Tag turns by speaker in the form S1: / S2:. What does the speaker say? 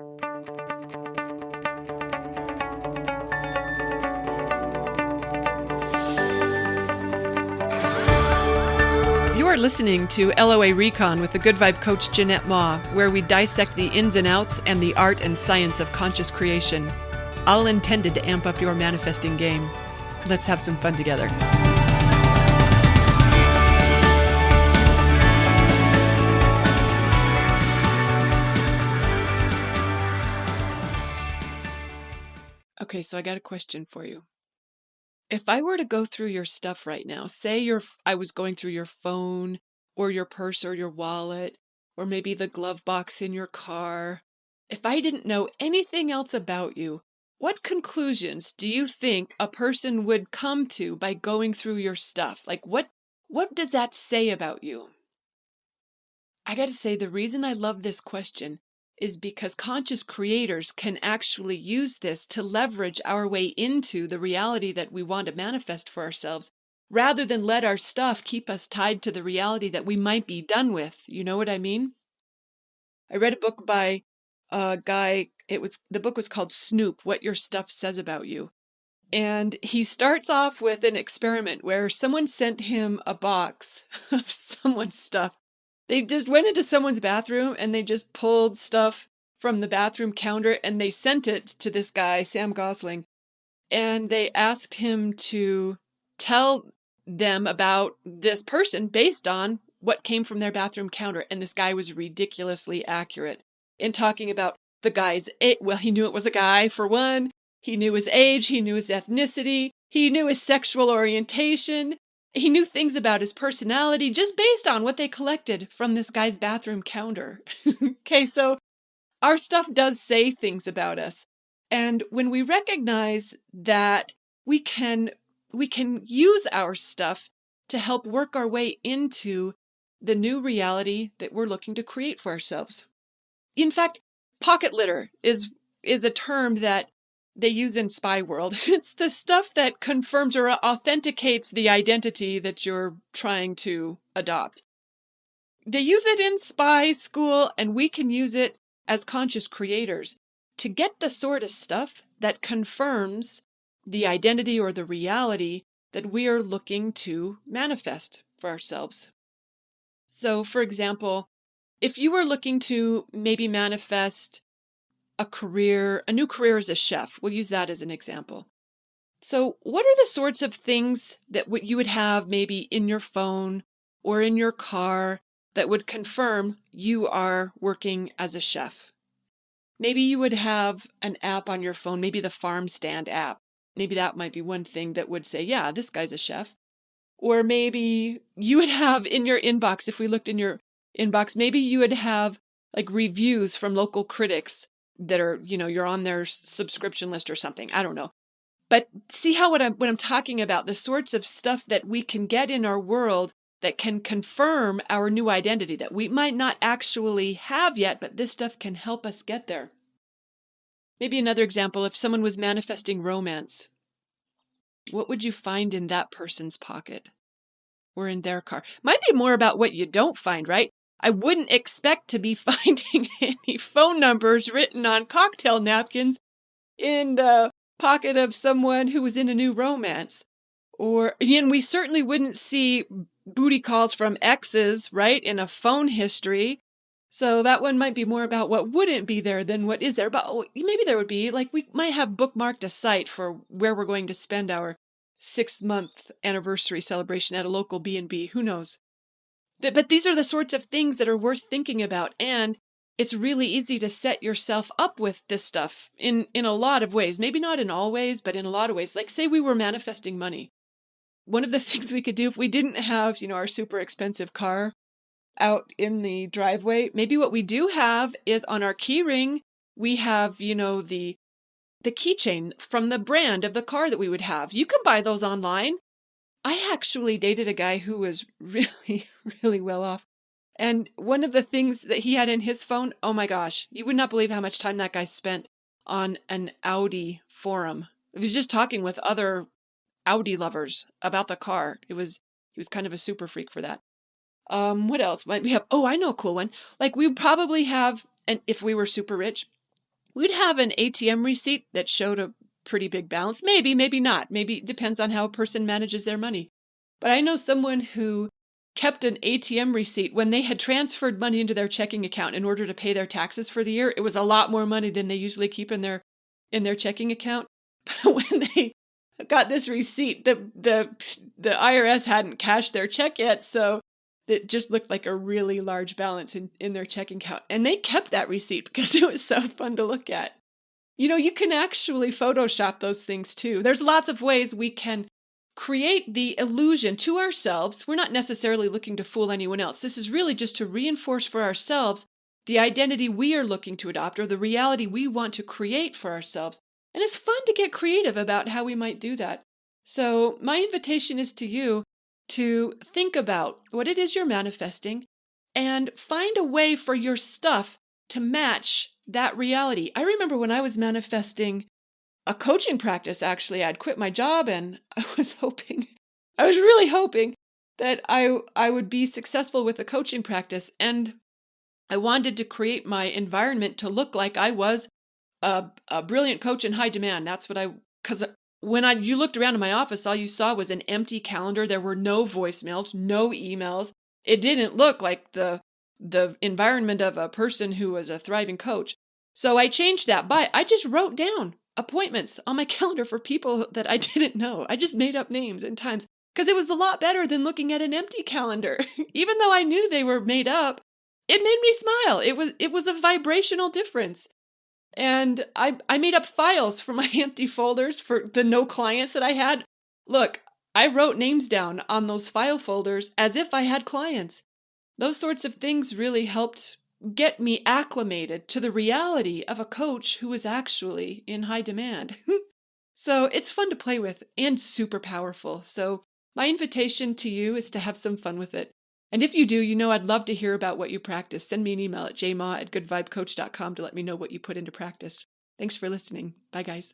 S1: You are listening to LOA Recon with the Good Vibe coach Jeanette Ma, where we dissect the ins and outs and the art and science of conscious creation, all intended to amp up your manifesting game. Let's have some fun together. Okay, so I got a question for you. If I were to go through your stuff right now, say I was going through your phone or your purse or your wallet or maybe the glove box in your car, if I didn't know anything else about you, what conclusions do you think a person would come to by going through your stuff? Like what does that say about you? I got to say, the reason I love this question is because conscious creators can actually use this to leverage our way into the reality that we want to manifest for ourselves, rather than let our stuff keep us tied to the reality that we might be done with. You know what I mean? I read a book by a guy, the book was called Snoop, What Your Stuff Says About You. And he starts off with an experiment where someone sent him a box of someone's stuff. They just went into someone's bathroom and they just pulled stuff from the bathroom counter and they sent it to this guy, Sam Gosling. And they asked him to tell them about this person based on what came from their bathroom counter. And this guy was ridiculously accurate in talking about the guy's age. Well, he knew it was a guy, for one. He knew his age. He knew his ethnicity. He knew his sexual orientation. He knew things about his personality just based on what they collected from this guy's bathroom counter. Okay, so our stuff does say things about us. And when we recognize that we can use our stuff to help work our way into the new reality that we're looking to create for ourselves. In fact, pocket litter is a term that they use in spy world. It's the stuff that confirms or authenticates the identity that you're trying to adopt. They use it in spy school, and we can use it as conscious creators to get the sort of stuff that confirms the identity or the reality that we are looking to manifest for ourselves. So, for example, if you were looking to maybe manifest a new career as a chef, we'll use that as an example. So what are the sorts of things that you would have maybe in your phone or in your car that would confirm you are working as a chef? Maybe you would have an app on your phone, maybe the Farm Stand app. Maybe that might be one thing that would say, yeah, this guy's a chef. Or maybe you would have in your inbox, if we looked in your inbox, maybe you would have like reviews from local critics that are, you're on their subscription list or something. I don't know. But see how what I'm talking about, the sorts of stuff that we can get in our world that can confirm our new identity that we might not actually have yet, but this stuff can help us get there. Maybe another example, if someone was manifesting romance, what would you find in that person's pocket or in their car? Might be more about what you don't find, right? I wouldn't expect to be finding any phone numbers written on cocktail napkins in the pocket of someone who was in a new romance. And we certainly wouldn't see booty calls from exes, right, in a phone history. So that one might be more about what wouldn't be there than what is there. But maybe there would be, like we might have bookmarked a site for where we're going to spend our 6-month anniversary celebration at a local B&B. Who knows? But these are the sorts of things that are worth thinking about. And it's really easy to set yourself up with this stuff in a lot of ways. Maybe not in all ways, but in a lot of ways. Like say we were manifesting money. One of the things we could do if we didn't have, our super expensive car out in the driveway, maybe what we do have is on our key ring, we have, the keychain from the brand of the car that we would have. You can buy those online. I actually dated a guy who was really, really well off. And one of the things that he had in his phone, oh my gosh, you would not believe how much time that guy spent on an Audi forum. He was just talking with other Audi lovers about the car. He was kind of a super freak for that. What else might we have? Oh, I know a cool one. Like we would probably have, and if we were super rich, we'd have an ATM receipt that showed a pretty big balance. Maybe, maybe not. Maybe it depends on how a person manages their money. But I know someone who kept an ATM receipt when they had transferred money into their checking account in order to pay their taxes for the year. It was a lot more money than they usually keep in their checking account. But when they got this receipt, the IRS hadn't cashed their check yet, so it just looked like a really large balance in their checking account. And they kept that receipt because it was so fun to look at. You can actually Photoshop those things too. There's lots of ways we can create the illusion to ourselves. We're not necessarily looking to fool anyone else. This is really just to reinforce for ourselves the identity we are looking to adopt or the reality we want to create for ourselves. And it's fun to get creative about how we might do that. So my invitation is to you to think about what it is you're manifesting and find a way for your stuff to match that reality. I remember when I was manifesting a coaching practice, actually, I'd quit my job and I was really hoping that I would be successful with a coaching practice. And I wanted to create my environment to look like I was a brilliant coach in high demand. That's what because when you looked around in my office, all you saw was an empty calendar. There were no voicemails, no emails. It didn't look like the environment of a person who was a thriving coach. So I changed that I just wrote down appointments on my calendar for people that I didn't know. I just made up names and times because it was a lot better than looking at an empty calendar. Even though I knew they were made up, it made me smile. It was a vibrational difference. And I made up files for my empty folders for the no clients that I had. Look, I wrote names down on those file folders as if I had clients. Those sorts of things really helped get me acclimated to the reality of a coach who was actually in high demand. So it's fun to play with and super powerful. So my invitation to you is to have some fun with it. And if you do, I'd love to hear about what you practice. Send me an email at jma@goodvibecoach.com to let me know what you put into practice. Thanks for listening. Bye, guys.